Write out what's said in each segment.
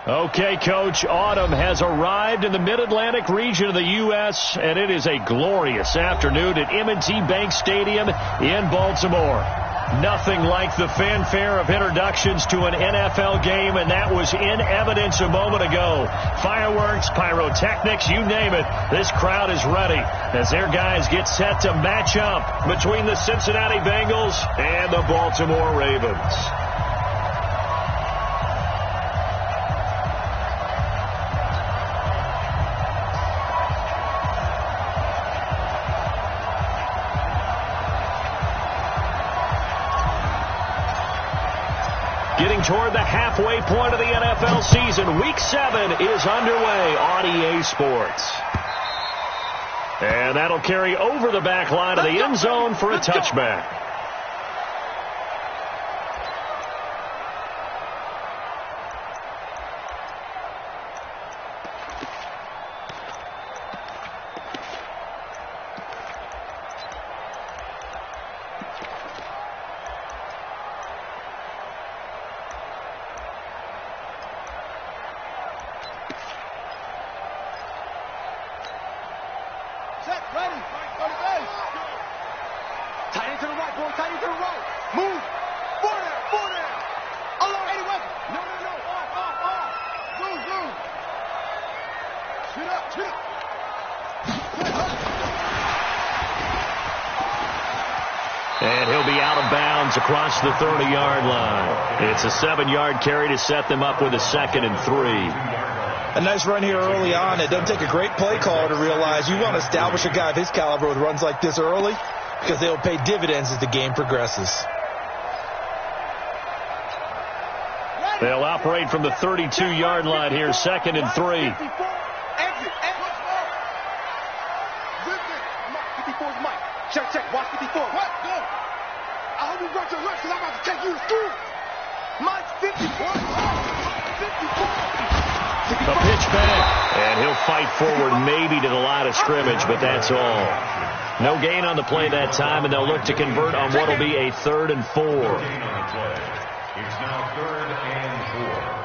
Okay, Coach, autumn has arrived in the Mid-Atlantic region of the U.S., and it is a glorious afternoon at M&T Bank Stadium in Baltimore. Nothing like the fanfare of introductions to an NFL game, and that was in evidence a moment ago. Fireworks, pyrotechnics, you name it. This crowd is ready as their guys get set to match up between the Cincinnati Bengals and the Baltimore Ravens. Getting toward the halfway point of the NFL season. Week 7 is underway on EA Sports. And that'll carry over the back line of the end zone for a touchback. And he'll be out of bounds across the 30-yard line. It's a 7-yard carry to set them up with a 2nd and 3. A nice run here early on. It doesn't take a great play caller to realize you want to establish a guy of his caliber with runs like this early because they'll pay dividends as the game progresses. They'll operate from the 32-yard line here, 2nd and 3. Check, watch 54. What? Go. I hope you brought your lunch because I'm about to take you to school. Mine's 54. A pitch back, and he'll fight forward maybe to the line of scrimmage, but that's all. No gain on the play that time, and they'll look to convert on what will be a 3rd and 4. It's now 3rd and 4.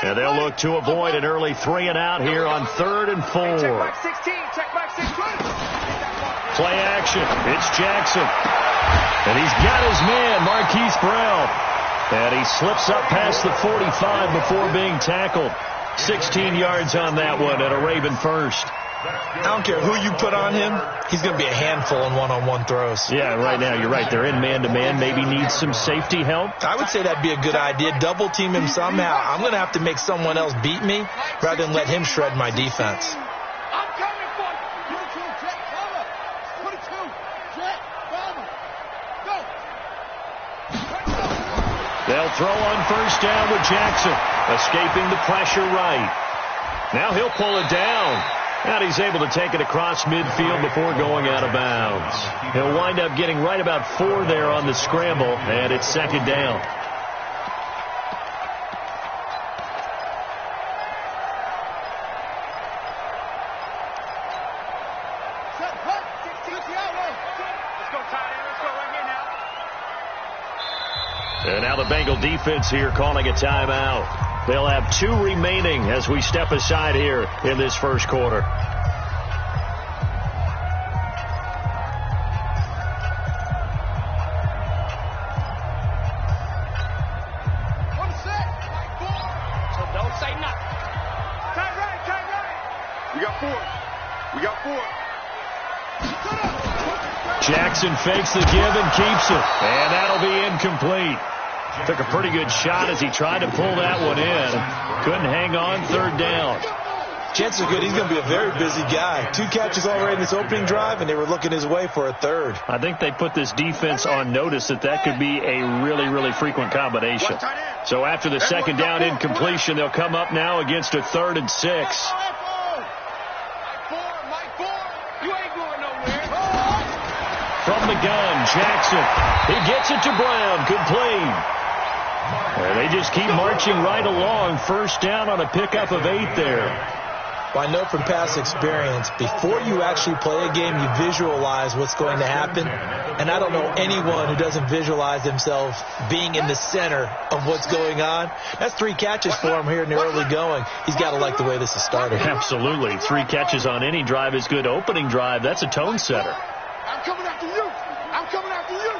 And they'll look to avoid an early 3 and out here on 3rd and 4. Check back 16. Check back 16. Play action. It's Jackson. And he's got his man, Marquise Brown. And he slips up past the 45 before being tackled. 16 yards on that one and a Raven first. I don't care who you put on him. He's going to be a handful in one-on-one throws. Yeah, right now you're right. They're in man-to-man. Maybe needs some safety help. I would say that'd be a good idea. Double team him somehow. I'm going to have to make someone else beat me rather than let him shred my defense. I'm coming for you. 22, Jack, cover. 22, Jack, cover. Go. They'll throw on first down with Jackson. Escaping the pressure right. Now he'll pull it down. And he's able to take it across midfield before going out of bounds. He'll wind up getting right about 4 there on the scramble, and it's 2nd down. And now the Bengal defense here calling a timeout. They'll have 2 remaining as we step aside here in this first quarter. So don't say nothing. Tight right. We got 4. Jackson fakes the give and keeps it. And that'll be incomplete. Took a pretty good shot as he tried to pull that one in. Couldn't hang on, 3rd down. Chances are good he's going to be a very busy guy. 2 catches already in this opening drive, and they were looking his way for a 3rd. I think they put this defense on notice that could be a really, really frequent combination. So after the 2nd down incompletion, they'll come up now against a 3rd and 6. You ain't going nowhere. From the gun, Jackson. He gets it to Brown. Complete. And they just keep marching right along. First down on a pickup of 8 there. Well, I know from past experience, before you actually play a game, you visualize what's going to happen. And I don't know anyone who doesn't visualize themselves being in the center of what's going on. That's 3 catches for him here in the early going. He's got to like the way this is started. Absolutely. 3 catches on any drive is good. Opening drive, that's a tone setter. I'm coming after you. I'm coming after you.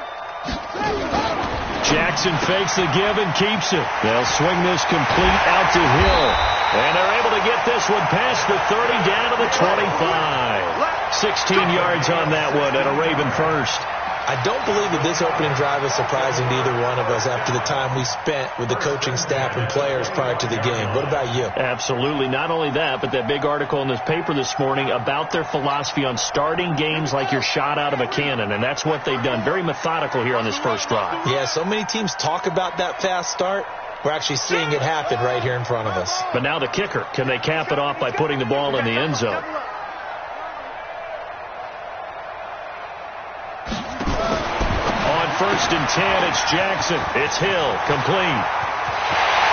Jackson fakes the give and keeps it. They'll swing this complete out to Hill. And they're able to get this one past the 30 down to the 25. 16 yards on that one and a Raven first. I don't believe that this opening drive is surprising to either one of us after the time we spent with the coaching staff and players prior to the game. What about you? Absolutely. Not only that, but that big article in this paper this morning about their philosophy on starting games like you're shot out of a cannon, and that's what they've done. Very methodical here on this first drive. Yeah, so many teams talk about that fast start. We're actually seeing it happen right here in front of us. But now the kicker. Can they cap it off by putting the ball in the end zone? First and 10, it's Jackson. It's Hill, complete.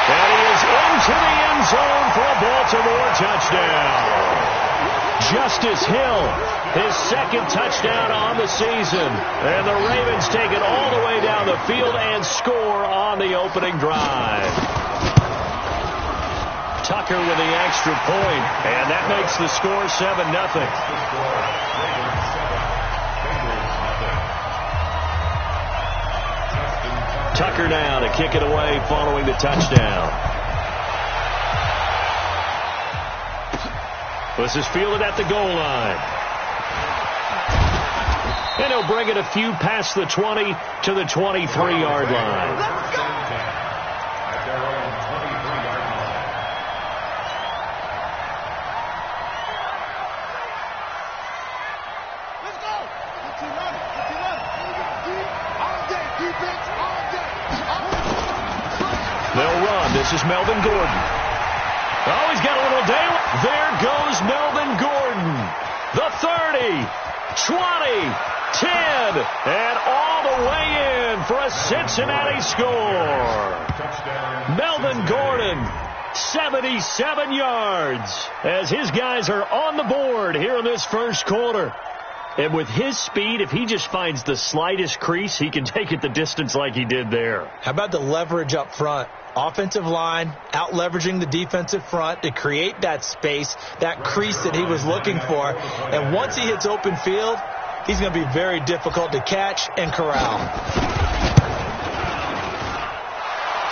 And he is into the end zone for a Baltimore touchdown. Justice Hill, his second touchdown on the season. And the Ravens take it all the way down the field and score on the opening drive. Tucker with the extra point, and that makes the score 7-0. Tucker now to kick it away following the touchdown. This is fielded at the goal line. And he'll bring it a few past the 20 to the 23-yard line. They'll run. This is Melvin Gordon. Oh, he's got a little day. There goes Melvin Gordon. The 30, 20, 10, and all the way in for a Cincinnati score. Melvin Gordon, 77 yards, as his guys are on the board here in this first quarter. And with his speed, if he just finds the slightest crease, he can take it the distance like he did there. How about the leverage up front? Offensive line out-leveraging the defensive front to create that space, that crease that he was looking for. And once he hits open field, he's going to be very difficult to catch and corral.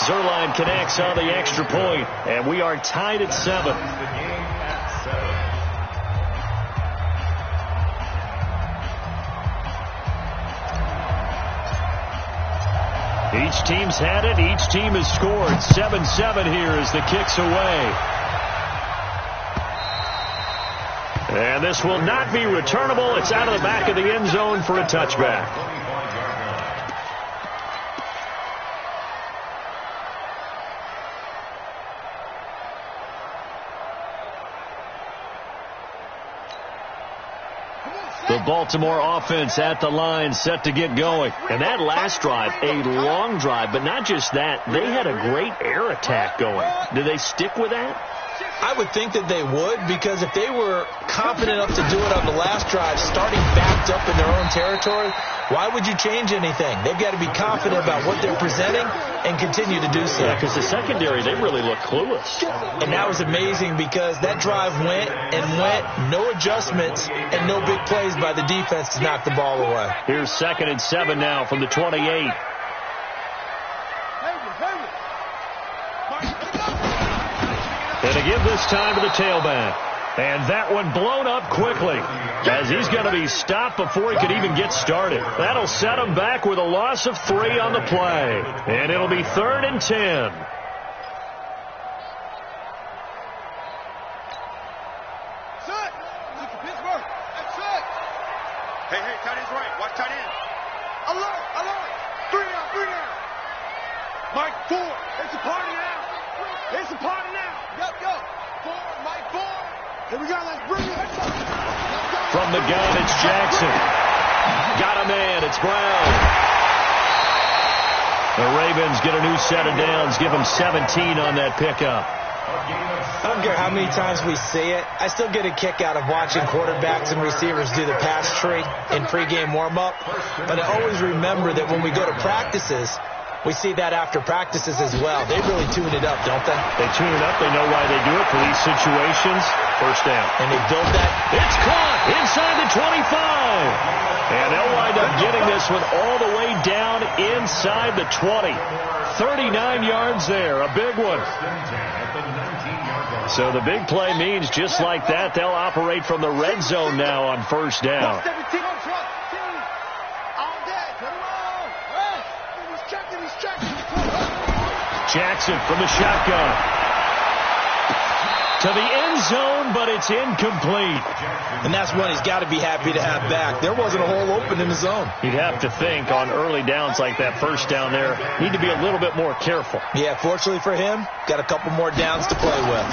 Zerline connects on the extra point, and we are tied at 7. Each team's had it. Each team has scored. 7-7 here as the kick's away. And this will not be returnable. It's out of the back of the end zone for a touchback. The Baltimore offense at the line, set to get going. And that last drive, a long drive, but not just that. They had a great air attack going. Do they stick with that? I would think that they would, because if they were confident enough to do it on the last drive, starting backed up in their own territory, why would you change anything? They've got to be confident about what they're presenting and continue to do so. Yeah, because the secondary, they really look clueless. And that was amazing because that drive went and went, no adjustments and no big plays by the defense to knock the ball away. Here's 2nd and 7 now from the 28. And to give this time to the tailback. And that one blown up quickly as he's going to be stopped before he could even get started. That'll set him back with a loss of 3 on the play. And it'll be 3rd and 10. Hey, tight end's right. Watch tight end. Alert, alert. 3 down. Mike 4. It's a party now. It's a party now. Go. 4, Mike 4. Here we go. Let's bring it. From the gun, it's Jackson. Got a man. It's Brown. The Ravens get a new set of downs. Give them 17 on that pickup. I don't care how many times we see it. I still get a kick out of watching quarterbacks and receivers do the pass tree in pregame warm-up. But I always remember that when we go to practices, we see that after practices as well. They really tune it up, don't they? They tune it up. They know why they do it for these situations. First down. And they build that. It's caught inside the 25. And they'll wind up getting this one all the way down inside the 20. 39 yards there. A big one. So the big play means just like that, they'll operate from the red zone now on first down. Jackson from the shotgun. To the end zone, but it's incomplete. And that's one he's got to be happy to have back. There wasn't a hole open in the zone. You'd have to think on early downs like that first down there, need to be a little bit more careful. Yeah, fortunately for him, got a couple more downs to play with.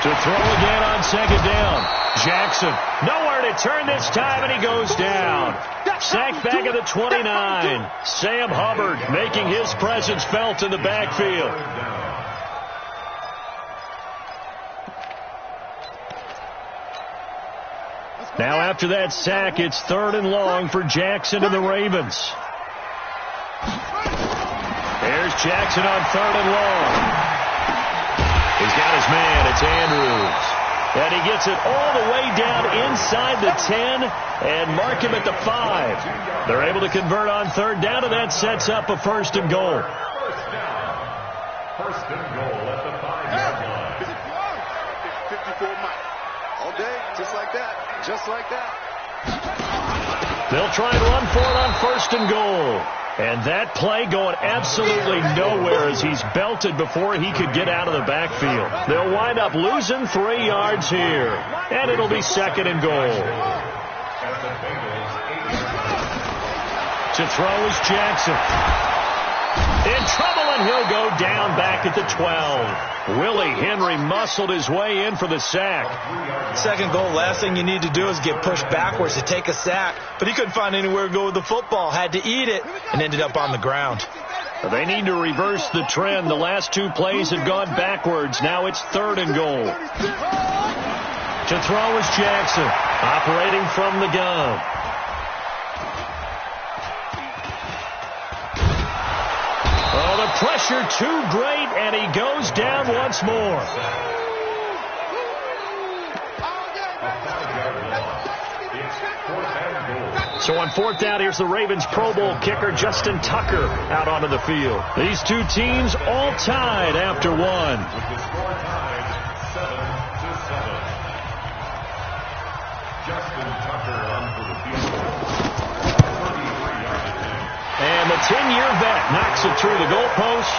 To throw again on second down. Jackson, nowhere to turn this time, and he goes down. Sacked back at the 29. Sam Hubbard making his presence felt in the backfield. Now after that sack, it's 3rd and long for Jackson and the Ravens. There's Jackson on 3rd and long. He's got his man. It's Andrews. And he gets it all the way down inside the 10 and mark him at the 5. They're able to convert on 3rd down, and that sets up a 1st and goal. First and goal at the 5-yard line. 54 miles. All day, just like that. Just like that. They'll try and run for it on 1st and goal. And that play going absolutely nowhere as he's belted before he could get out of the backfield. They'll wind up losing 3 yards here. And it'll be 2nd and goal. To throw is Jackson. In trouble, and he'll go down back at the 12. Willie Henry muscled his way in for the sack. 2nd goal, last thing you need to do is get pushed backwards to take a sack. But he couldn't find anywhere to go with the football. Had to eat it and ended up on the ground. They need to reverse the trend. The last 2 plays had gone backwards. Now it's 3rd and goal. To throw is Jackson, operating from the gun. Oh, the pressure too great, and he goes down once more. So on 4th down, here's the Ravens Pro Bowl kicker, Justin Tucker, out onto the field. These 2 teams all tied after 1. With the score tied 7-7. Justin Tucker on for the field goal. 33-yard attempt. And the 10-year vet knocks it through the goalpost.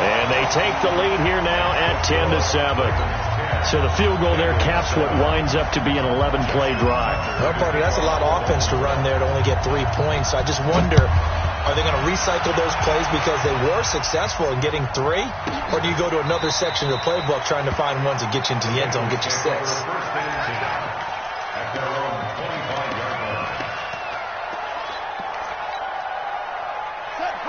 And they take the lead here now at 10-7. So the field goal there caps what winds up to be an 11-play drive. Well, Party, that's a lot of offense to run there to only get 3 points. I just wonder, are they going to recycle those plays because they were successful in getting 3? Or do you go to another section of the playbook trying to find ones that get you into the end zone, get you 6? At their own 25-yard line.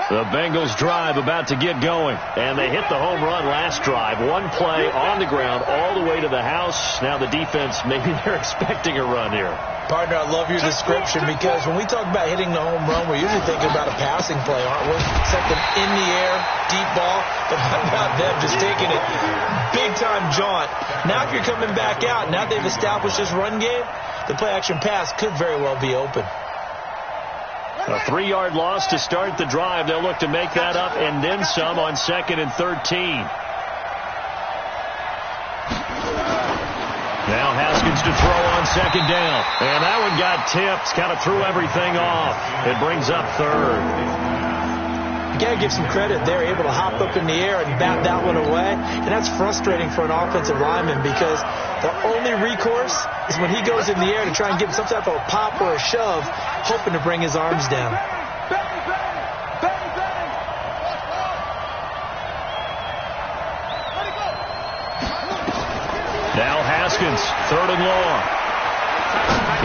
The Bengals drive about to get going. And they hit the home run last drive. 1 play on the ground all the way to the house. Now the defense, maybe they're expecting a run here. Partner, I love your description because when we talk about hitting the home run, we're usually thinking about a passing play, aren't we? Something in the air, deep ball. But how about them just taking it big-time jaunt? Now if you're coming back out, now they've established this run game, the play-action pass could very well be open. A 3-yard loss to start the drive. They'll look to make that up and then some on 2nd and 13. Now Haskins to throw on 2nd down. And that one got tipped. Kind of threw everything off. It brings up 3rd. You got to give some credit. They're able to hop up in the air and bat that one away. And that's frustrating for an offensive lineman because the only recourse is when he goes in the air to try and give some type of a pop or a shove, hoping to bring his arms down. Now Haskins, 3rd and long.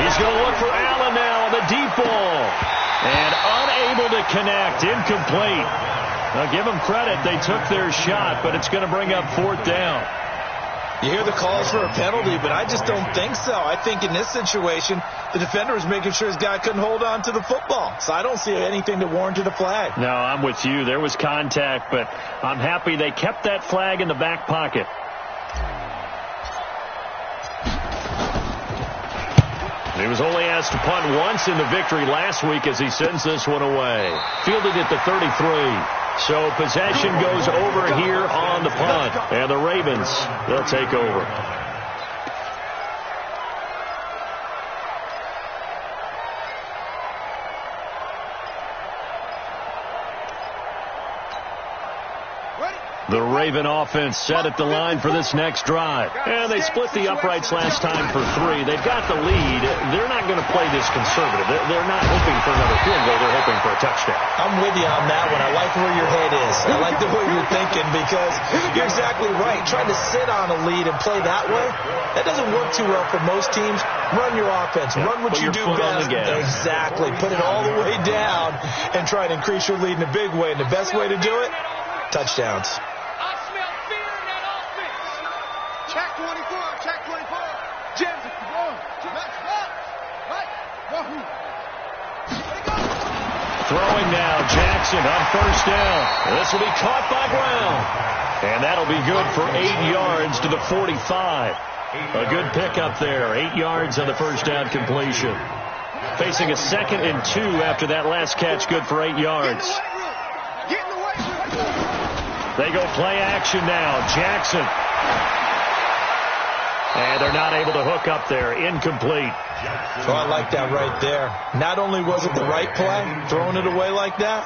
He's going to look for Allen now on the deep ball. And unable to connect, incomplete. Now give them credit, they took their shot, but it's going to bring up 4th down. You hear the calls for a penalty, but I just don't think so. I think in this situation, the defender was making sure his guy couldn't hold on to the football. So I don't see anything to warrant a flag. No, I'm with you. There was contact, but I'm happy they kept that flag in the back pocket. He was only asked to punt once in the victory last week as he sends this one away. Fielded at the 33. So possession goes over here on the punt. And the Ravens, they'll take over. The Raven offense set at the line for this next drive. And they split the uprights last time for 3. They've got the lead. They're not going to play this conservative. They're not hoping for another field goal. They're hoping for a touchdown. I'm with you on that one. I like where your head is. I like the way you're thinking because you're exactly right. Trying to sit on a lead and play that way, that doesn't work too well for most teams. Run your offense. Run what you do best. Exactly. Put it all the way down and try to increase your lead in a big way. And the best way to do it, touchdowns. Check 24, check 24. James, throwing now, Jackson on first down. This will be caught by Brown. And that'll be good for 8 yards to the 45. A good pickup there. 8 yards on the first down completion. Facing a 2nd and 2 after that last catch, good for 8 yards. They go play action now. Jackson. And they're not able to hook up there. Incomplete. Oh, I like that right there. Not only was it the right play, throwing it away like that,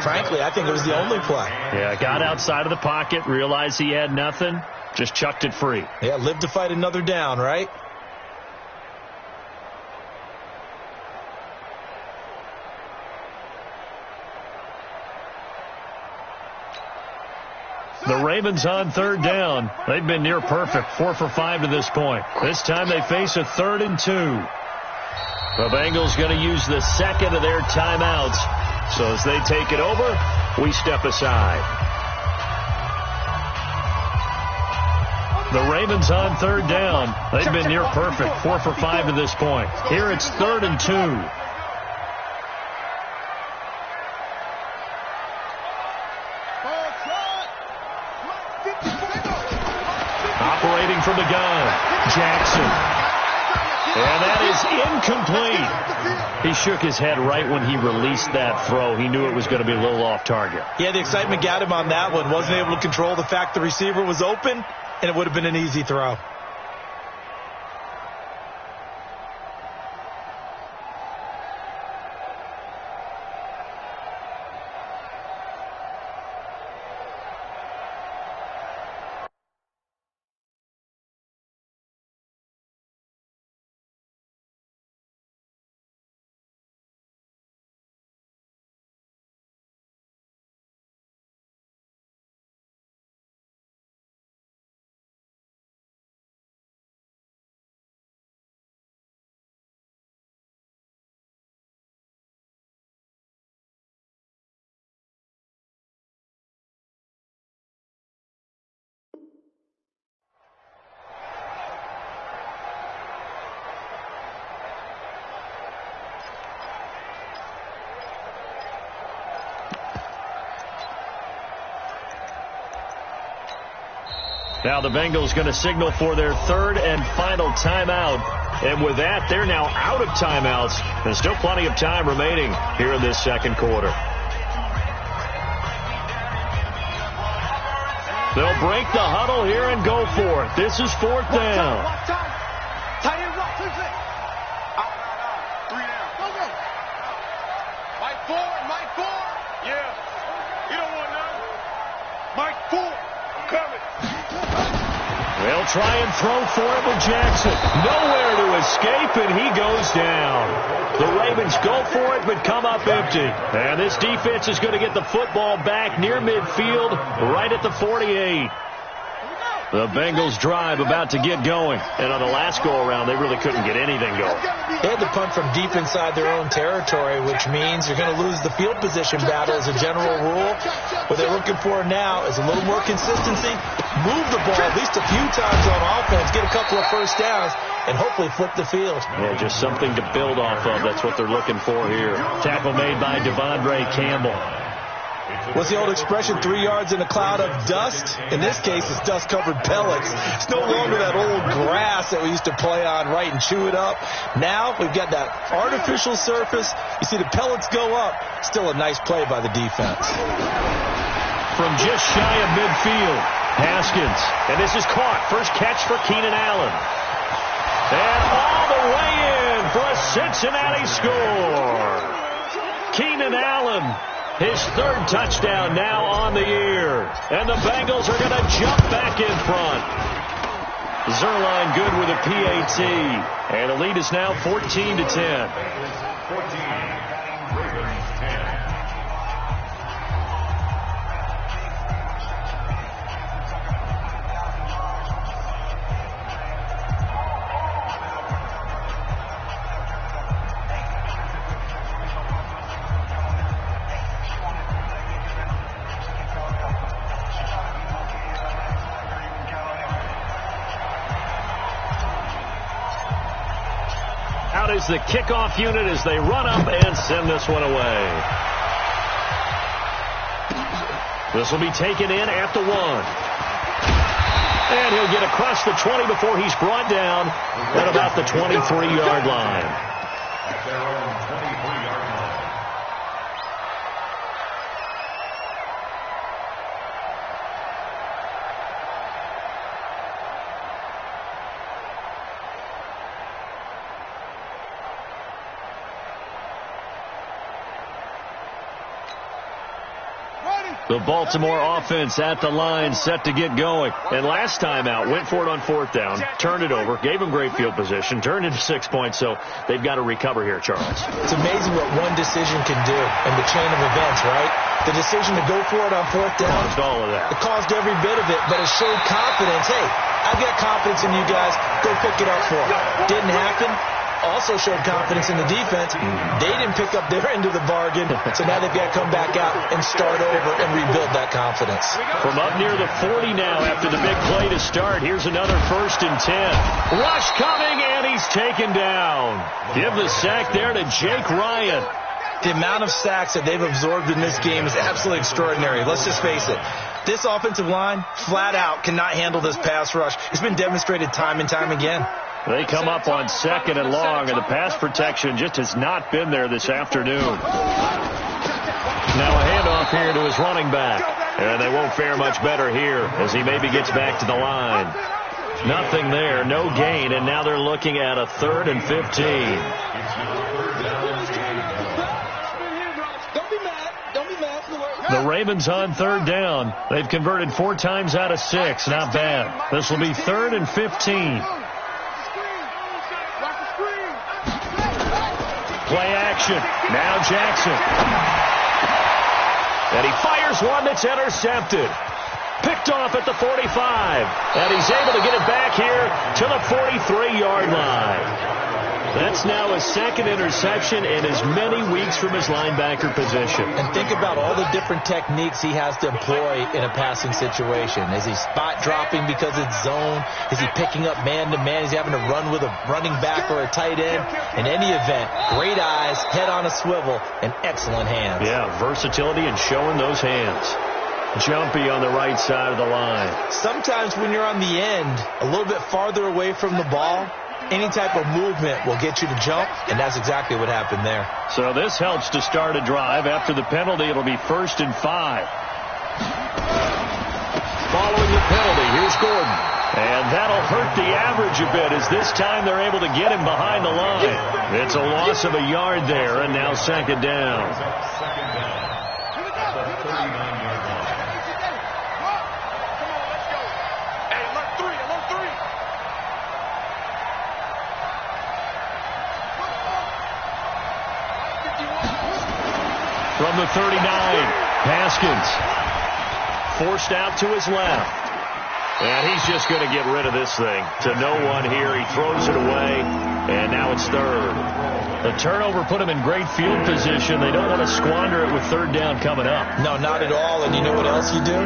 frankly, I think it was the only play. Yeah, got outside of the pocket, realized he had nothing, just chucked it free. Yeah, live to fight another down, right? The Ravens on third down. They've been near perfect, 4 for 5 to this point. This time they face a 3rd and 2. The Bengals going to use the 2nd of their timeouts. So as they take it over, we step aside. The Ravens on third down. They've been near perfect, 4 for 5 to this point. Here it's 3rd and 2. Operating from the gun, Jackson. And that is incomplete. He shook his head right when he released that throw. He knew it was going to be a little off target. Yeah, the excitement got him on that one. Wasn't able to control the fact the receiver was open, and it would have been an easy throw. Now the Bengals going to signal for their 3rd and final timeout. And with that, they're now out of timeouts. There's still plenty of time remaining here in this 2nd quarter. They'll break the huddle here and go for it. This is 4th down. Tight end, rock, 3 down. Go, go. Mike 4, Mike 4. Yeah. You don't want none. Mike 4. I'm coming. They'll try and throw for it with Jackson. Nowhere to escape, and he goes down. The Ravens go for it, but come up empty. And this defense is going to get the football back near midfield, right at the 48. The Bengals drive about to get going. And on the last go-around, they really couldn't get anything going. They had to punt from deep inside their own territory, which means you're going to lose the field position battle as a general rule. What they're looking for now is a little more consistency, move the ball at least a few times on offense, get a couple of first downs, and hopefully flip the field. Yeah, just something to build off of. That's what they're looking for here. Tackle made by Devondre Campbell. What's the old expression, 3 yards in a cloud of dust? In this case, it's dust-covered pellets. It's no longer that old grass that we used to play on, right, and chew it up. Now we've got that artificial surface. You see the pellets go up. Still a nice play by the defense. From just shy of midfield, Haskins. And this is caught. First catch for Keenan Allen. And all the way in for a Cincinnati score. Keenan Allen. His third touchdown now on the year. And the Bengals are going to jump back in front. Zerline good with a PAT. And the lead is now 14-10. 14. Ravens 10. Is the kickoff unit as they run up and send this one away. This will be taken in at the 1. And he'll get across the 20 before he's brought down at about the 23-yard line. At their own 23-yard line. The Baltimore offense at the line, set to get going. And last time out, went for it on 4th down, turned it over, gave them great field position, turned into 6 points, so they've got to recover here, Charles. It's amazing what one decision can do in the chain of events, right? The decision to go for it on 4th down. Caused all of that. It caused every bit of it, but it showed confidence. Hey, I've got confidence in you guys. Go pick it up for them. Didn't happen. Also showed confidence in the defense. They didn't pick up their end of the bargain, so now they've got to come back out and start over and rebuild that confidence. From up near the 40 now after the big play to start, here's another 1st and 10. Rush coming, and he's taken down. Give the sack there to Jake Ryan. The amount of sacks that they've absorbed in this game is absolutely extraordinary. Let's just face it. This offensive line, flat out, cannot handle this pass rush. It's been demonstrated time and time again. They come up on 2nd and long, and the pass protection just has not been there this afternoon. Now a handoff here to his running back. And they won't fare much better here as he maybe gets back to the line. Nothing there, no gain, and now they're looking at a 3rd and 15. The Ravens on 3rd down. They've converted 4 times out of 6. Not bad. This will be 3rd and 15. Play action. Now Jackson. And he fires one that's intercepted. Picked off at the 45. And he's able to get it back here to the 43-yard line. That's now a 2nd interception in as many weeks from his linebacker position. And think about all the different techniques he has to employ in a passing situation. Is he spot dropping because it's zone? Is he picking up man-to-man? Is he having to run with a running back or a tight end? In any event, great eyes, head on a swivel, and excellent hands. Yeah, versatility and showing those hands. Jumpy on the right side of the line. Sometimes when you're on the end, a little bit farther away from the ball, any type of movement will get you to jump, and that's exactly what happened there. So this helps to start a drive. After the penalty, it'll be 1st and 5. Following the penalty, here's Gordon. And that'll hurt the average a bit as this time they're able to get him behind the line. It's a loss of a yard there, and now 2nd down. From the 39, Haskins forced out to his left. And he's just going to get rid of this thing to no one here. He throws it away, and now it's third. The turnover put him in great field position. They don't want to squander it with third down coming up. No, not at all. And you know what else you do?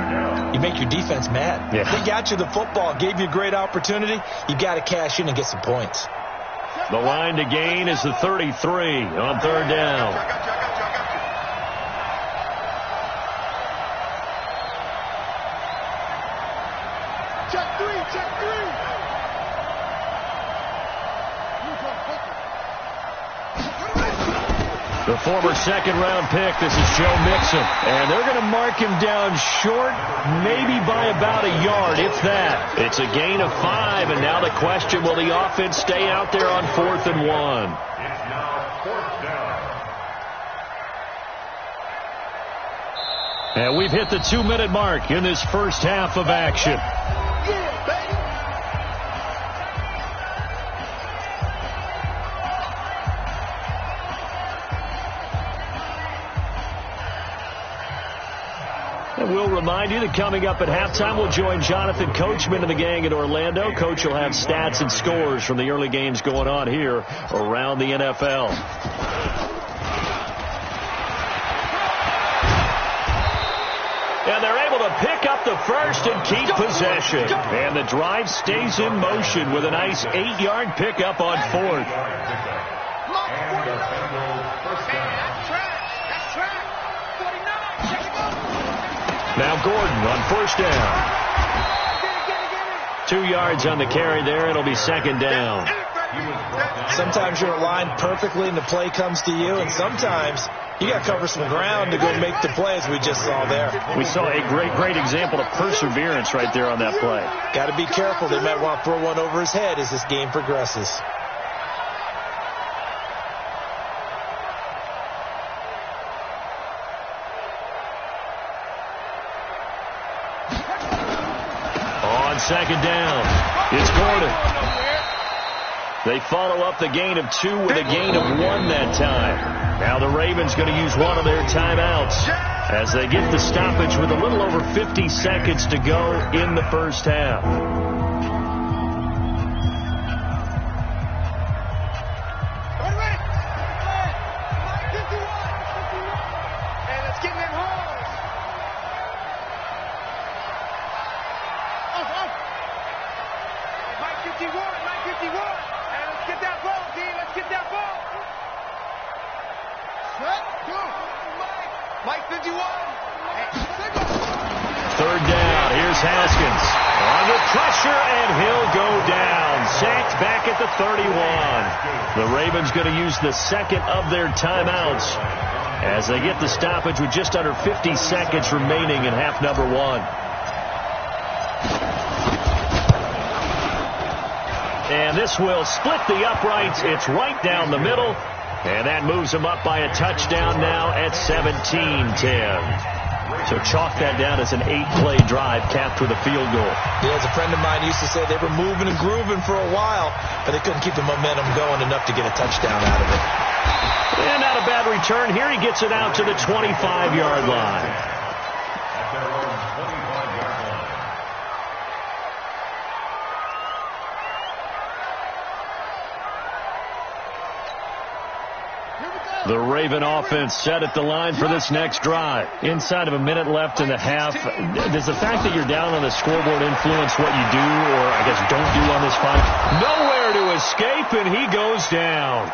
You make your defense mad. Yeah. They got you the football, gave you a great opportunity. You got to cash in and get some points. The line to gain is the 33 on third down. Check three. The former second-round pick, this is Joe Mixon. And they're going to mark him down short, maybe by about a yard, if that. It's a gain of 5, and now the question, will the offense stay out there on 4th and 1? It's now 4th down. And we've hit the 2-minute mark in this first half of action. Yeah, baby. And we'll remind you that coming up at halftime, we'll join Jonathan Coachman and the gang in Orlando. Coach will have stats and scores from the early games going on here around the NFL. And they're able to pick up the first and keep possession. And the drive stays in motion with a nice 8-yard pickup on 4th. And the Bengals first down. That's track. 49. Check it out. Now Gordon on first down. Get it. 2 yards on the carry there. It'll be second down. Sometimes you're aligned perfectly and the play comes to you, and sometimes you got to cover some ground to go make the play, as we just saw there. We saw a great example of perseverance right there on that play. Got to be careful. They might want to throw one over his head as this game progresses. On second down, it's Gordon. They follow up the gain of 2 with a gain of 1 that time. Now the Ravens going to use one of their timeouts as they get the stoppage with a little over 50 seconds to go in the first half. And let's get them home. Mike 51. And let's get that ball, D. Let's get that ball. Set, go. Mike 51. Third down, here's Haskins. Under pressure, and he'll go down. Sacked back at the 31. The Ravens going to use the second of their timeouts as they get the stoppage with just under 50 seconds remaining in half number 1. And this will split the uprights. It's right down the middle. And that moves them up by a touchdown now at 17-10. So chalk that down as an 8-play drive capped with a field goal. Yeah, as a friend of mine used to say, they were moving and grooving for a while, but they couldn't keep the momentum going enough to get a touchdown out of it. And not a bad return here. He gets it out to the 25-yard line. At their own 25-yard line. The Raven offense set at the line for this next drive. Inside of a minute left in the half. Does the fact that you're down on the scoreboard influence what you do, or I guess don't do on this fight? Nowhere to escape, and he goes down.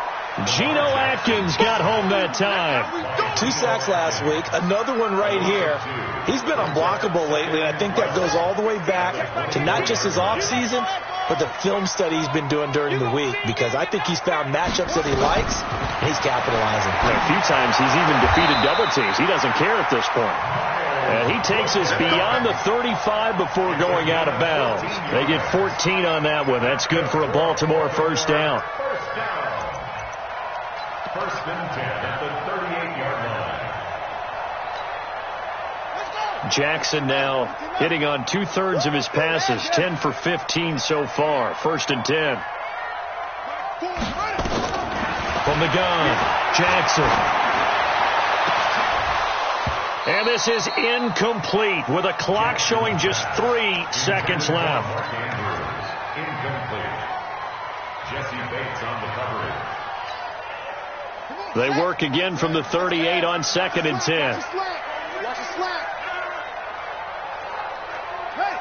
Geno Atkins got home that time. 2 sacks last week, another one right here. He's been unblockable lately, and I think that goes all the way back to not just his offseason, but the film study he's been doing during the week, because I think he's found matchups that he likes, and he's capitalizing. A few times he's even defeated double teams. He doesn't care at this point. And he takes us beyond the 35 before going out of bounds. They get 14 on that one. That's good for a Baltimore first down. First and 10 at the 38-yard line. Jackson now hitting on 2/3 of his passes, 10 for 15 so far. First and 10. From the gun, Jackson. And this is incomplete with a clock showing just 3 seconds left. Incomplete. Jesse Bates on the coverage. They work again from the 38 on 2nd and 10. Watch the slack. Hey,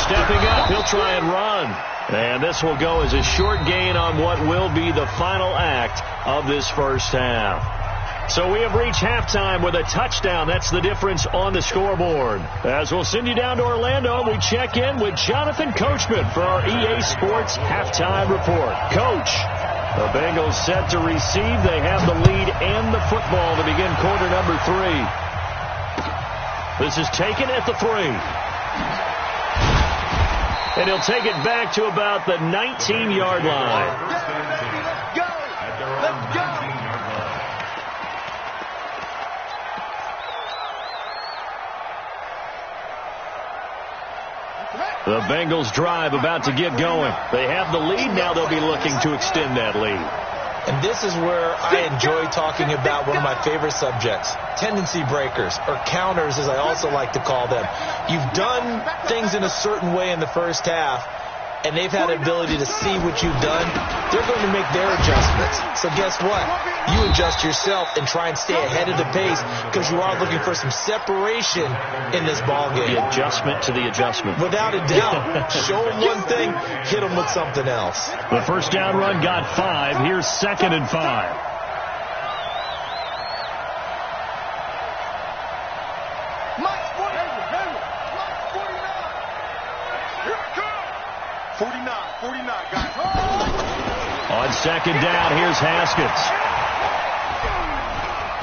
stepping up, he'll try and run. And this will go as a short gain on what will be the final act of this first half. So we have reached halftime with a touchdown. That's the difference on the scoreboard. As we'll send you down to Orlando, we check in with Jonathan Coachman for our EA Sports Halftime Report. Coach, the Bengals set to receive. They have the lead and the football to begin quarter number 3. This is taken at the 3. And he'll take it back to about the 19-yard line. Let's go. The Bengals drive about to get going. They have the lead. Now they'll be looking to extend that lead. And this is where I enjoy talking about one of my favorite subjects, tendency breakers, or counters as I also like to call them. You've done things in a certain way in the first half, and they've had the ability to see what you've done. They're going to make their adjustments. So guess what? You adjust yourself and try and stay ahead of the pace because you are looking for some separation in this ball game. The adjustment to the adjustment. Without a doubt. Show them one thing, hit them with something else. The first down run got 5. Here's 2nd and 5. Mike, 49, guys. On 2nd down, here's Haskins.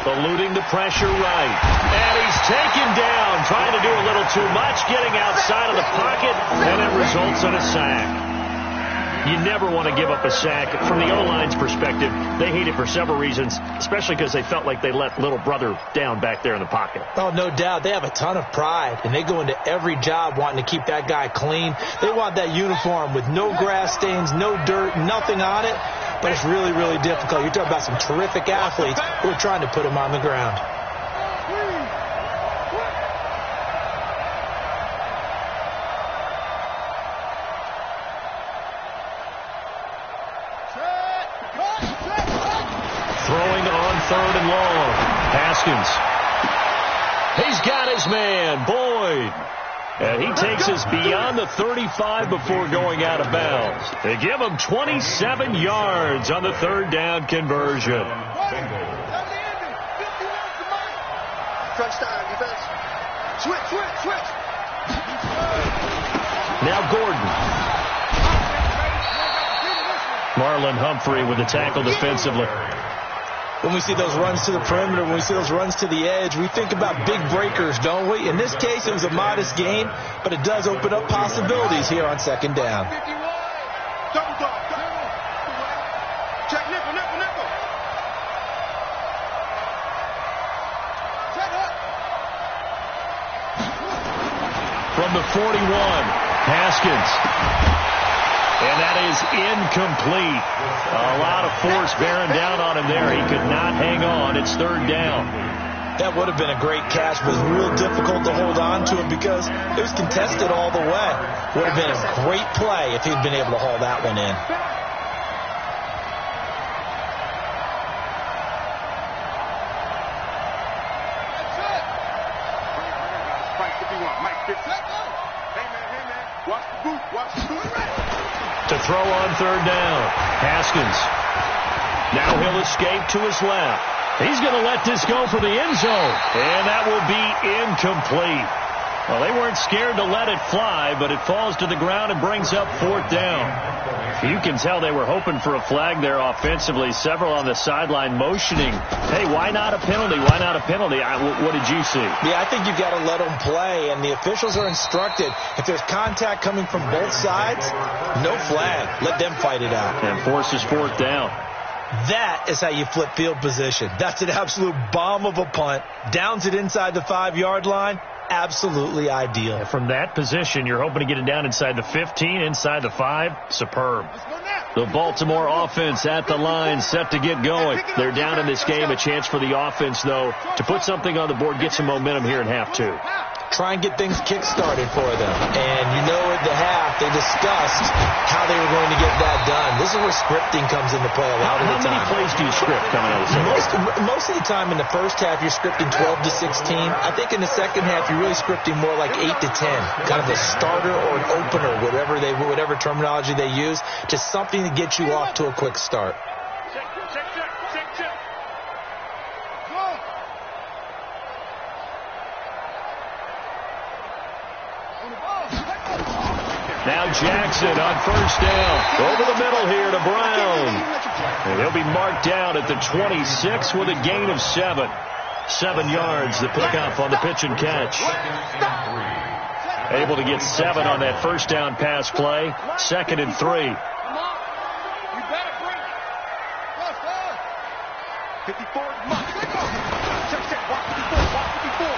Eluding the pressure right. And he's taken down, trying to do a little too much, getting outside of the pocket, and it results in a sack. You never want to give up a sack. From the O-line's perspective, they hate it for several reasons, especially because they felt like they let little brother down back there in the pocket. Oh, no doubt. They have a ton of pride, and they go into every job wanting to keep that guy clean. They want that uniform with no grass stains, no dirt, nothing on it. But it's really, really difficult. You're talking about some terrific athletes who are trying to put him on the ground. Throwing on 3rd and long. Haskins. He's got his man, Boyd. And he takes us beyond the 35 before going out of bounds. They give him 27 yards on the 3rd down conversion. Crunch time, defense. Switch. Now Gordon. Marlon Humphrey with the tackle defensively. When we see those runs to the perimeter, when we see those runs to the edge, we think about big breakers, don't we? In this case, it was a modest gain, but it does open up possibilities here on 2nd down. Double dog. Check nickel. Check up. From the 41, Haskins. And that is incomplete. A lot of force bearing down on him there. He could not hang on. It's 3rd down. That would have been a great catch, but it was real difficult to hold on to it because it was contested all the way. Would have been a great play if he'd been able to haul that one in. To throw on 3rd down. Haskins. Now he'll escape to his left. He's going to let this go for the end zone. And that will be incomplete. Well, they weren't scared to let it fly, but it falls to the ground and brings up 4th down. You can tell they were hoping for a flag there offensively. Several on the sideline motioning, hey, why not a penalty? Why not a penalty? What did you see? Yeah, I think you've got to let them play, and the officials are instructed. If there's contact coming from both sides, no flag. Let them fight it out. And forces 4th down. That is how you flip field position. That's an absolute bomb of a punt. Downs it inside the 5-yard line. Absolutely ideal. From that position, you're hoping to get it down inside the 15, inside the 5. Superb. Let's go now. The Baltimore offense at the line, set to get going. They're down in this game. A chance for the offense, though, to put something on the board, get some momentum here in half two. Try and get things kick-started for them. And you know at the half, they discussed how they were going to get that done. This is where scripting comes into play a lot of the time. How many plays do you script coming out of the second? Most of the time in the first half, you're scripting 12 to 16. I think in the second half, you're really scripting more like 8 to 10. Kind of a starter or an opener, whatever terminology they use, just something to get you off to a quick start. Now Jackson on first down. Over the middle here to Brown. And he'll be marked down at the 26 with a gain of 7. 7 yards to pick up on the pitch and catch. Able to get 7 on that first down pass play. 2nd and 3. 54. Check. Walk 54.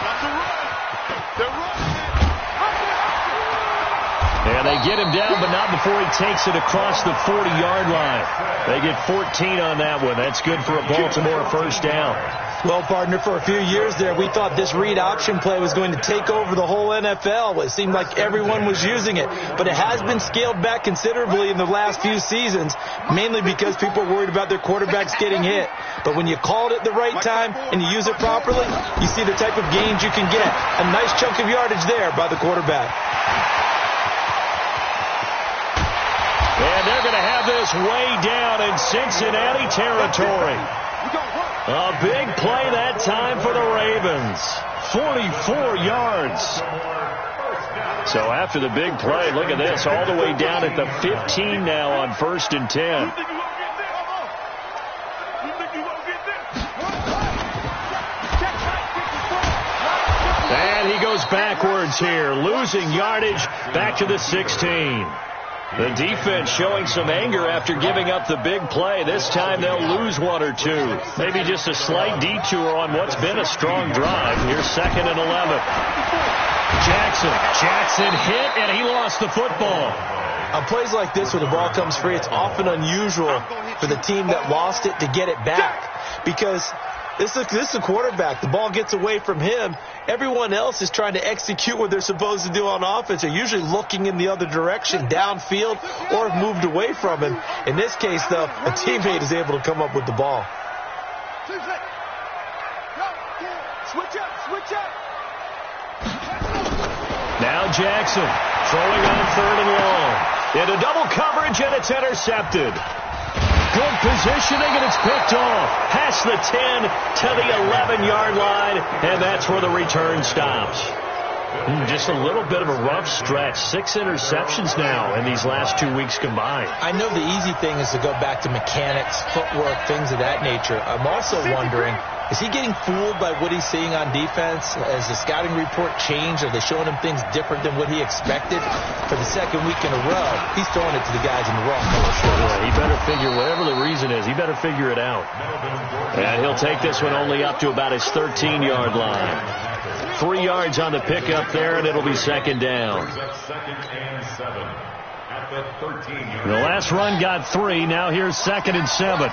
That's a run. They're running. And they get him down, but not before he takes it across the 40-yard line. They get 14 on that one. That's good for a Baltimore first down. Well, partner, for a few years there, we thought this read option play was going to take over the whole NFL. It seemed like everyone was using it. But it has been scaled back considerably in the last few seasons, mainly because people are worried about their quarterbacks getting hit. But when you call it at the right time and you use it properly, you see the type of gains you can get. A nice chunk of yardage there by the quarterback. And they're going to have this way down in Cincinnati territory. A big play that time for the Ravens. 44 yards. So after the big play, look at this, all the way down at the 15 now on 1st and 10. And he goes backwards here, losing yardage back to the 16. The defense showing some anger after giving up the big play. This time they'll lose 1 or 2. Maybe just a slight detour on what's been a strong drive. Here's 2nd and 11. Jackson hit, and he lost the football. On plays like this where the ball comes free, it's often unusual for the team that lost it to get it back. Because this is a quarterback. The ball gets away from him. Everyone else is trying to execute what they're supposed to do on offense. They're usually looking in the other direction, downfield, or have moved away from him. In this case, though, a teammate is able to come up with the ball. Switch up. Now Jackson throwing on 3rd and long. Into double coverage, and it's intercepted. Good positioning, and it's picked off. Past the 10 to the 11-yard line, and that's where the return stops. Just a little bit of a rough stretch. 6 interceptions now in these last 2 weeks combined. I know the easy thing is to go back to mechanics, footwork, things of that nature. I'm also wondering, is he getting fooled by what he's seeing on defense? Has the scouting report changed? Are they showing him things different than what he expected? For the 2nd week in a row, he's throwing it to the guys in the wrong color shirts. Yeah, he better figure, whatever the reason is, he better figure it out. And he'll take this one only up to about his 13-yard line. 3 yards on the pickup there, and it'll be 2nd down. The last run got 3. Now here's 2nd and 7.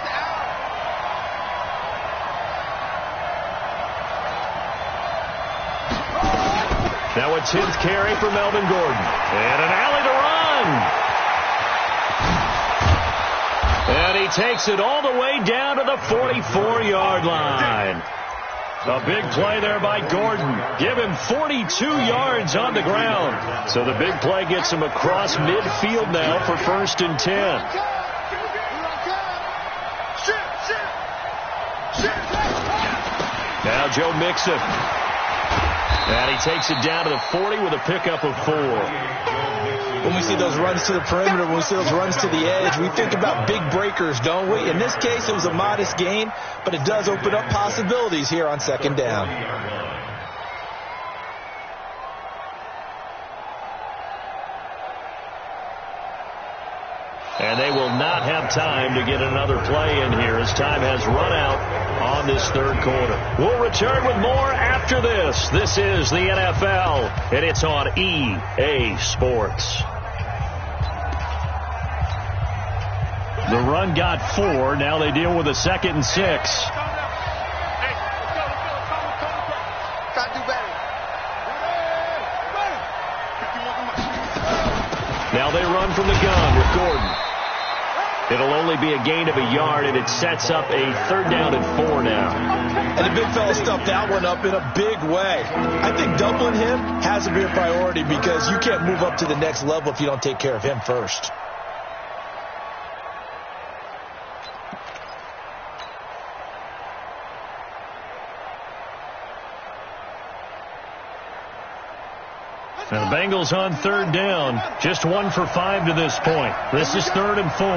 Now a 10th carry for Melvin Gordon. And an alley to run. And he takes it all the way down to the 44-yard line. A big play there by Gordon. Give him 42 yards on the ground. So the big play gets him across midfield now for 1st and 10. Now Joe Mixon. And he takes it down to the 40 with a pickup of 4. When we see those runs to the perimeter, when we see those runs to the edge, we think about big breakers, don't we? In this case, it was a modest gain, but it does open up possibilities here on 2nd down. And they will not have time to get another play in here as time has run out on this 3rd quarter. We'll return with more after this. This is the NFL, and it's on EA Sports. The run got 4. Now they deal with a 2nd and 6. Now they run from the gun with Gordon. It'll only be a gain of a yard, and it sets up a 3rd down and 4 now. And the big fella stuffed that one up in a big way. I think doubling him has to be a priority because you can't move up to the next level if you don't take care of him first. And the Bengals on 3rd down. Just 1 for 5 to this point. This is 3rd and 4.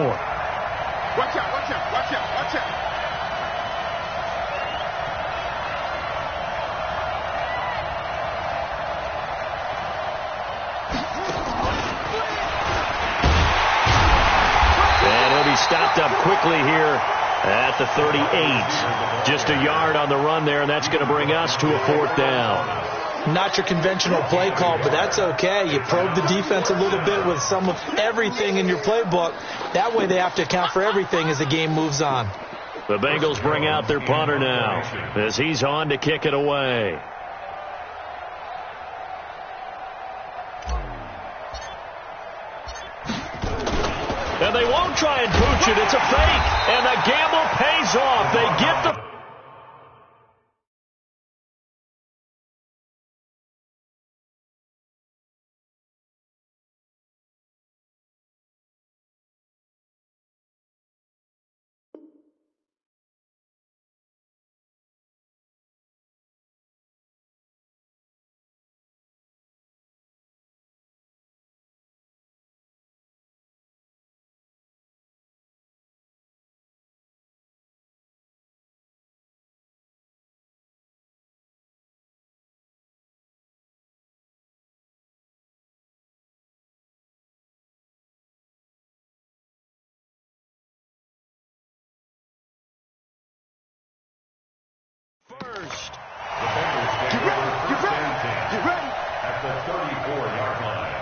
Watch out, watch out, watch out, watch out. And he'll be stopped up quickly here at the 38. Just a yard on the run there, and that's going to bring us to a 4th down. Not your conventional play call, but that's okay. You probe the defense a little bit with some of everything in your playbook. That way they have to account for everything as the game moves on. The Bengals bring out their punter now as he's on to kick it away. And they won't try and pooch it. It's a fake. And the gamble pays off. They get the... First. The Bengals take over first and 10 at the 34-yard line.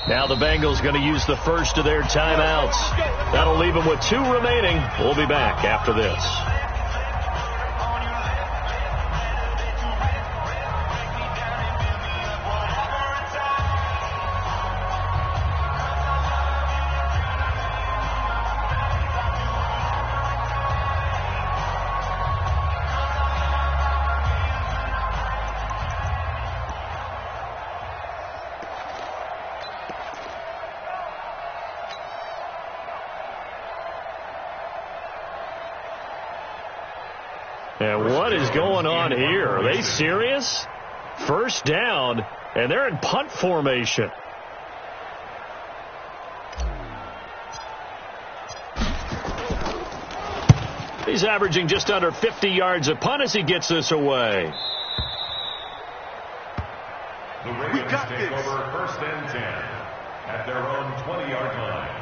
Now the Bengals going to use the first of their timeouts. That'll leave them with 2 remaining. We'll be back after this. And what is going on here? Are they serious? First down, and they're in punt formation. He's averaging just under 50 yards a punt as he gets this away. The Ravens take over first and 10 at their own 20-yard line.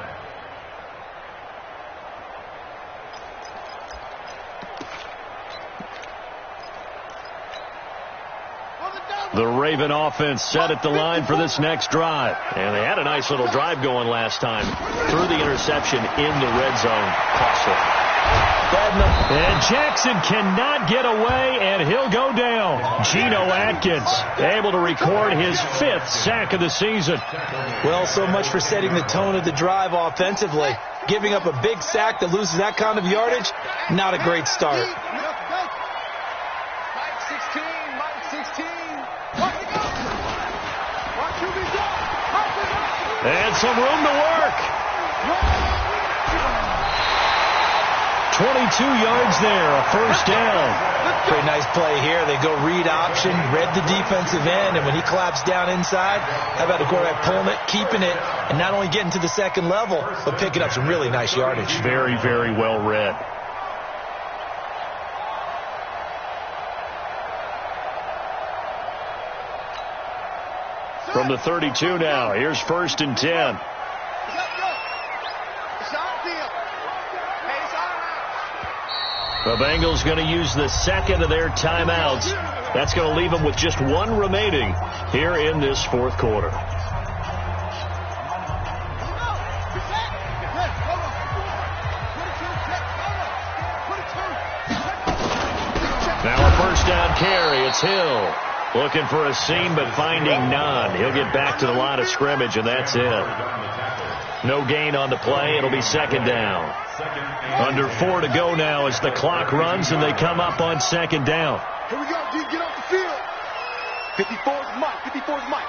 The Raven offense set at the line for this next drive. And they had a nice little drive going last time. Threw the interception in the red zone. Costly. And Jackson cannot get away, and he'll go down. Geno Atkins able to record his 5th sack of the season. Well, so much for setting the tone of the drive offensively. Giving up a big sack that loses that kind of yardage, not a great start. And some room to work. 22 yards there, a first down. Pretty nice play here. They go read option, read the defensive end, and when he claps down inside, how about the quarterback pulling it, keeping it, and not only getting to the second level, but picking up some really nice yardage. Very, very well read. From the 32 now, here's first and 10. The Bengals going to use the second of their timeouts. That's going to leave them with just one remaining here in this fourth quarter. Now a first down carry. It's Hill. Looking for a seam, but finding none. He'll get back to the line of scrimmage, and that's it. No gain on the play. It'll be second down. Under 4 to go now as the clock runs, and they come up on second down. Here we go, D. Get off the field. 54's Mike. 54's Mike.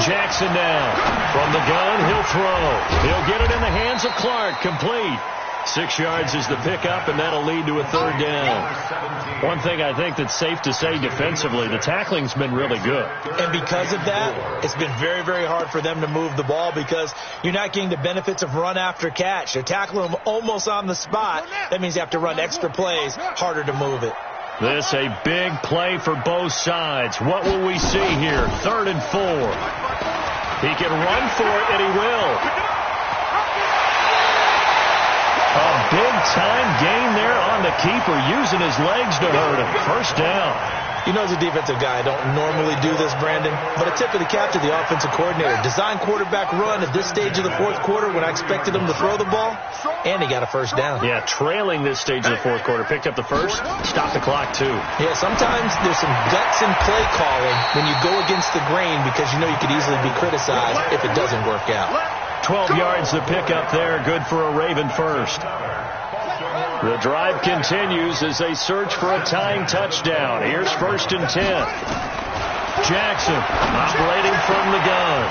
Jackson now. From the gun, he'll throw. He'll get it in the hands of Clark. Complete. 6 yards is the pickup, and that'll lead to a third down. One thing I think that's safe to say defensively, the tackling's been really good. And because of that, it's been very, very hard for them to move the ball because you're not getting the benefits of run after catch. They're tackling them almost on the spot. That means you have to run extra plays, harder to move it. This a big play for both sides. What will we see here? 3rd and 4. He can run for it, and he will. A big-time gain there on the keeper, using his legs to hurt him. First down. You know, as a defensive guy, I don't normally do this, Brandon, but a tip of the cap to the offensive coordinator. Design quarterback run at this stage of the fourth quarter when I expected him to throw the ball, and he got a first down. Yeah, trailing this stage of the fourth quarter. Picked up the first, stopped the clock, too. Yeah, sometimes there's some guts in play calling when you go against the grain because you know you could easily be criticized if it doesn't work out. 12 yards to pick up there. Good for a Raven first. The drive continues as they search for a tying touchdown. Here's 1st and 10. Jackson operating from the gun.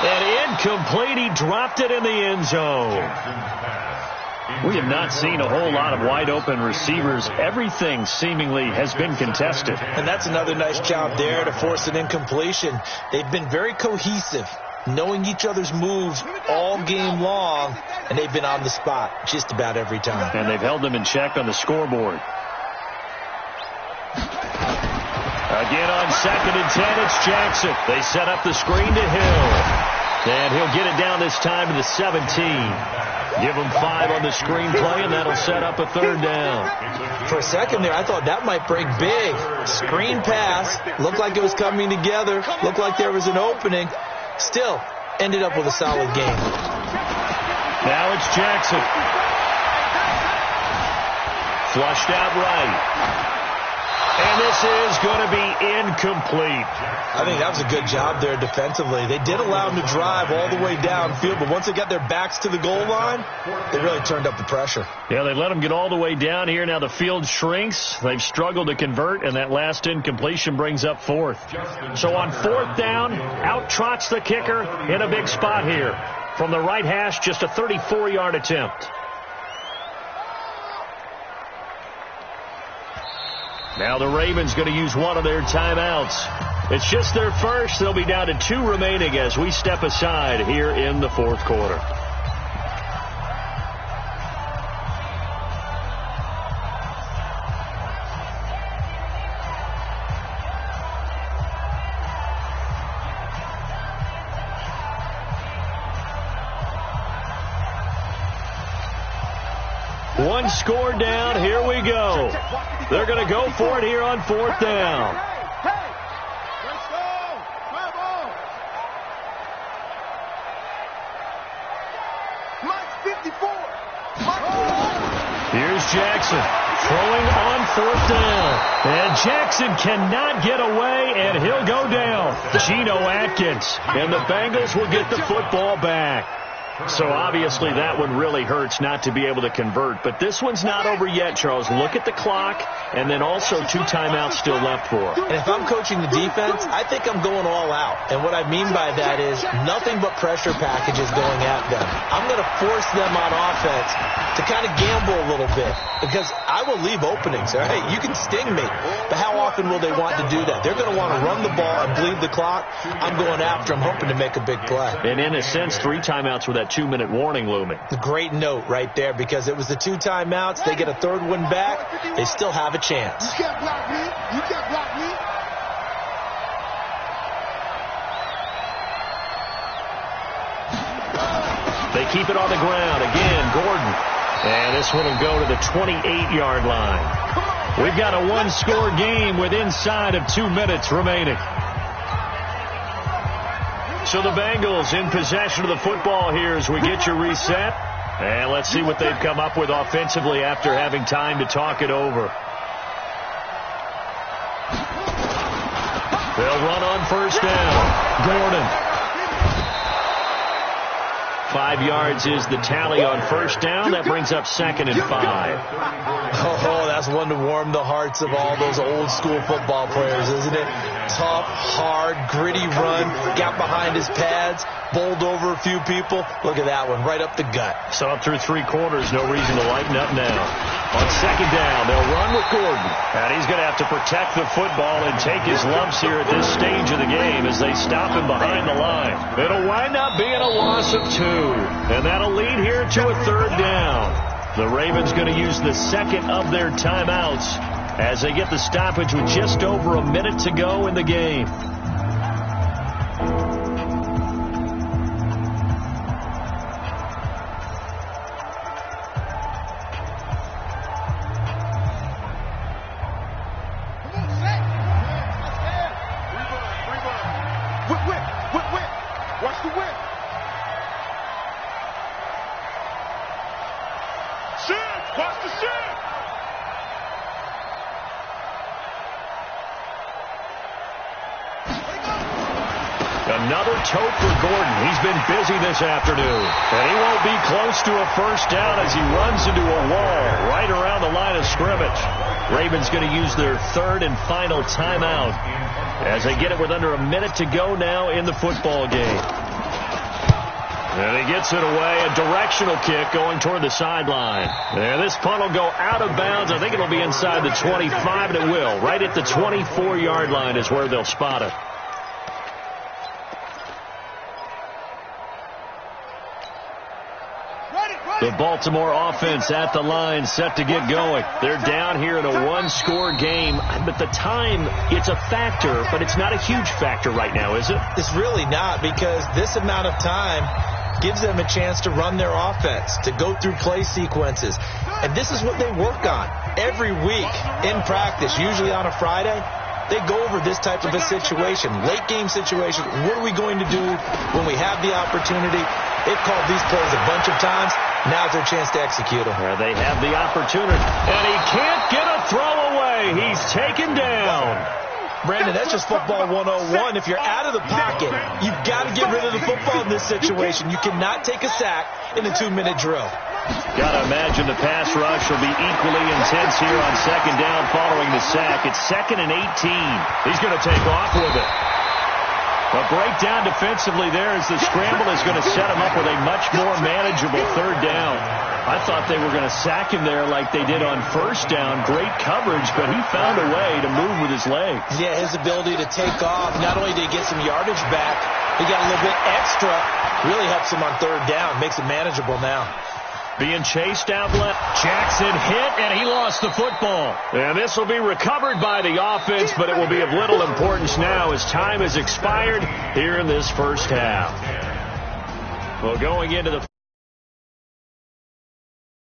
And incomplete. He dropped it in the end zone. We have not seen a whole lot of wide open receivers. Everything seemingly has been contested. And that's another nice job there to force an incompletion. They've been very cohesive, knowing each other's moves all game long, and they've been on the spot just about every time. And they've held them in check on the scoreboard. Again on 2nd and 10, it's Jackson. They set up the screen to Hill. And he'll get it down this time to the 17. Give him 5 on the screen play, and that'll set up a third down. For a second there, I thought that might break big. Screen pass. Looked like it was coming together. Looked like there was an opening. Still ended up with a solid game. Now it's Jackson. Flushed out right. And this is going to be incomplete. I think that was a good job there defensively. They did allow them to drive all the way downfield, but once they got their backs to the goal line, they really turned up the pressure. Yeah, they let them get all the way down here. Now the field shrinks. They've struggled to convert, and that last incompletion brings up 4th. So on 4th down, out trots the kicker in a big spot here. From the right hash, just a 34-yard attempt. Now the Ravens going to use one of their timeouts. It's just their first. They'll be down to 2 remaining as we step aside here in the fourth quarter. One score down. Here we go. They're going to go for it here on 4th down. Let's go. Come on. Mike 54. Here's Jackson throwing on 4th down. And Jackson cannot get away, and he'll go down. Geno Atkins. And the Bengals will get the football back. So obviously that one really hurts not to be able to convert. But this one's not over yet, Charles. Look at the clock, and then also 2 timeouts still left for. And if I'm coaching the defense, I think I'm going all out. And what I mean by that is nothing but pressure packages going at them. I'm going to force them on offense to kind of gamble a little bit because I will leave openings. All right, you can sting me, but how often will they want to do that? They're going to want to run the ball and bleed the clock. I'm going after them, hoping to make a big play. And in a sense, 3 timeouts with that 2-minute warning looming. A great note right there because it was the 2 timeouts. They get a 3rd one back. They still have a chance. You can't block me. You can't block me. They keep it on the ground. Again, Gordon. And this one will go to the 28-yard line. We've got a 1-score game with inside of 2 minutes remaining. So the Bengals in possession of the football here as we get you reset. And let's see what they've come up with offensively after having time to talk it over. They'll run on 1st down. Gordon. 5 yards is the tally on 1st down. That brings up 2nd and 5. Oh, that's one to warm the hearts of all those old school football players, isn't it? Tough, hard, gritty run, got behind his pads, bowled over a few people. Look at that one, right up the gut. So up through 3 quarters, no reason to lighten up now. On 2nd down, they'll run with Gordon. And he's going to have to protect the football and take his lumps here at this stage of the game as they stop him behind the line. It'll wind up being a loss of 2. And that'll lead here to a 3rd down. The Ravens going to use the 2nd of their timeouts as they get the stoppage with just over a minute to go in the game. Watch the whip. Shift. Watch the shift. Another tote for Gordon. He's been busy this afternoon. And he won't be close to a 1st down as he runs into a wall right around the line of scrimmage. Ravens going to use their 3rd and final timeout as they get it with under a minute to go now in the football game. And he gets it away. A directional kick going toward the sideline. And this punt will go out of bounds. I think it'll be inside the 25, and it will. Right at the 24-yard line is where they'll spot it. The Baltimore offense at the line, set to get going. They're down here in a 1-score game, but the time, it's a factor, but it's not a huge factor right now, is it? It's really not, because this amount of time gives them a chance to run their offense, to go through play sequences. And this is what they work on every week in practice, usually on a Friday. They go over this type of a situation, late game situation. What are we going to do when we have the opportunity? They've called these plays a bunch of times. Now's their chance to execute them. Where they have the opportunity. And he can't get a throw away. He's taken down. Brandon, that's just football 101. If you're out of the pocket, you've got to get rid of the football in this situation. You cannot take a sack in a 2-minute drill. Got to imagine the pass rush will be equally intense here on 2nd down following the sack. It's 2nd and 18. He's going to take off with it. A breakdown defensively there as the scramble is going to set him up with a much more manageable third down. I thought they were going to sack him there like they did on first down. Great coverage, but he found a way to move with his legs. Yeah, his ability to take off. Not only did he get some yardage back, he got a little bit extra. Really helps him on third down. Makes it manageable now. Being chased out left. Jackson hit, and he lost the football. And this will be recovered by the offense, but it will be of little importance now as time has expired here in this first half. Well, going into the